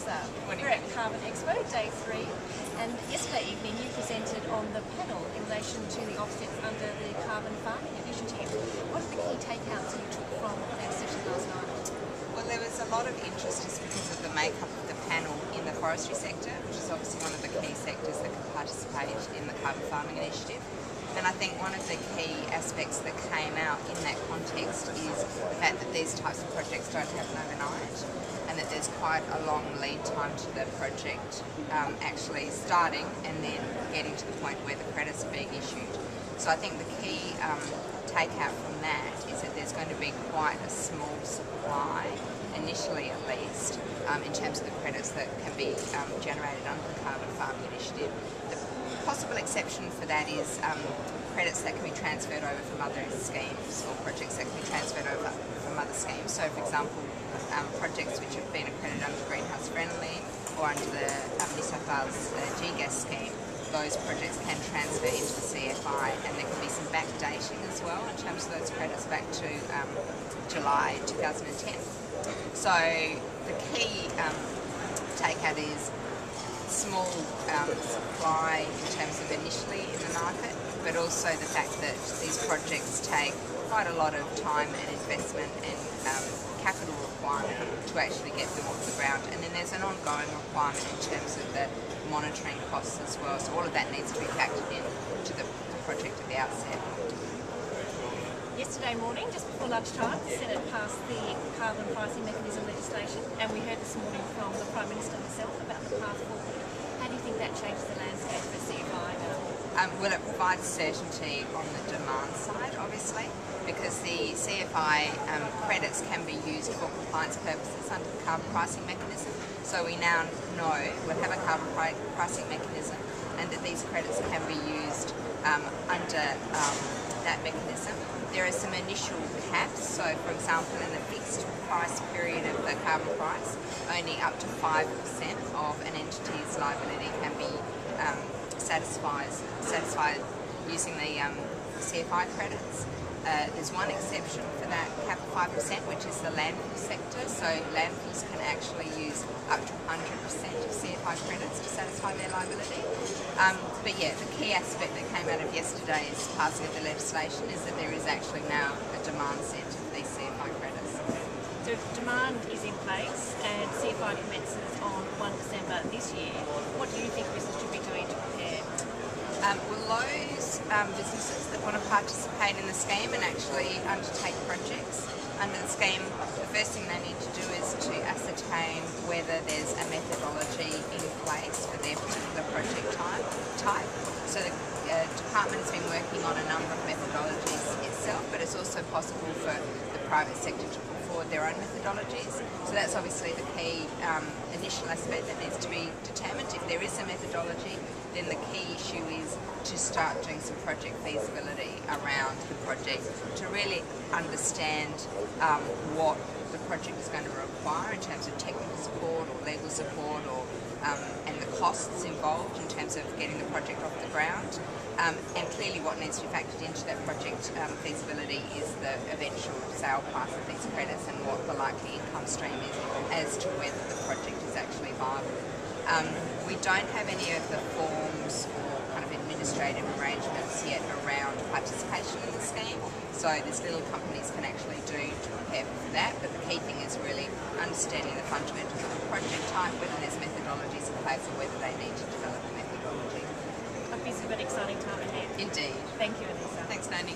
Elisa. We're at Carbon Expo, day 3, and yesterday evening you presented on the panel in relation to the offsets under the carbon farming initiative. What are the key takeouts you took from that session last night? Well, there was a lot of interest just because of the makeup of the panel in the forestry sector, which is obviously one of the key sectors that can participate in the carbon farming initiative. And I think one of the key aspects that came out in that context is the fact that these types of projects don't happen overnight, and that there's quite a long lead time to the project actually starting and then getting to the point where the credits are being issued. So I think the key takeout from that is that there's going to be quite a small supply, initially at least, in terms of the credits that can be generated under the carbon farming initiative. The possible exception for that is credits that can be transferred over from other schemes, or projects that can be transferred over from other schemes. So, for example, projects which have been accredited under Greenhouse Friendly or under the New South Wales GGAS scheme, those projects can transfer into the CFI, and there can be some backdating as well in terms of those credits back to July 2010. So the key takeout is small supply in terms of initially in the market, but also the fact that these projects take quite a lot of time and investment and capital requirement to actually get them off the ground. And then there's an ongoing requirement in terms of the monitoring costs as well. So all of that needs to be factored in to the project at the outset. Yesterday morning, just before lunchtime, the Senate passed the carbon pricing mechanism legislation, and we heard this morning from the Prime Minister herself about the path forward. How do you think that changes the landscape for CFI now? Well, it provides certainty on the demand side, obviously, because the CFI credits can be used for compliance purposes under the carbon pricing mechanism. So we now know we'll have a carbon pricing mechanism, and that these credits can be used under that mechanism. There are some initial caps, so for example in the fixed price period of the carbon price, only up to 5% of an entity's liability can be satisfied using the CFI credits. There's one exception for that cap of 5%, which is the landfill sector. So landfills can actually use up to 100% of CFI credits to satisfy their liability. But yeah, the key aspect that came out of yesterday's passing of the legislation is that there is actually now a demand centre for these CFI credits. So demand is in place and CFI commences on 1 December this year. What do you think business should be doing to prepare? Well, those businesses that want to participate in the scheme and actually undertake projects under the scheme, the first thing they need to do is to ascertain whether there's a methodology in place for their particular project type. So the department has been working on a number of methodologies itself, but it's also possible for the private sector to put forward their own methodologies. So that's obviously the key initial aspect that needs to be determined. If there is a methodology, then the key issue is to start doing some project feasibility around the project to really understand what the project is going to require in terms of technical support or legal support, or and the costs involved in terms of getting the project off the ground. And clearly what needs to be factored into that project feasibility is the eventual sale price of these credits and what the likely income stream is as to whether the project is actually viable. We don't have any of the forms or kind of administrative arrangements yet around participation in the scheme, so there's little companies can actually do to prepare for that, but the key thing is really understanding the fundamentals of the project type, whether there's methodologies in place or whether they need to develop a methodology. A busy but exciting time ahead. Indeed. Thank you, Elisa. Thanks, Nani.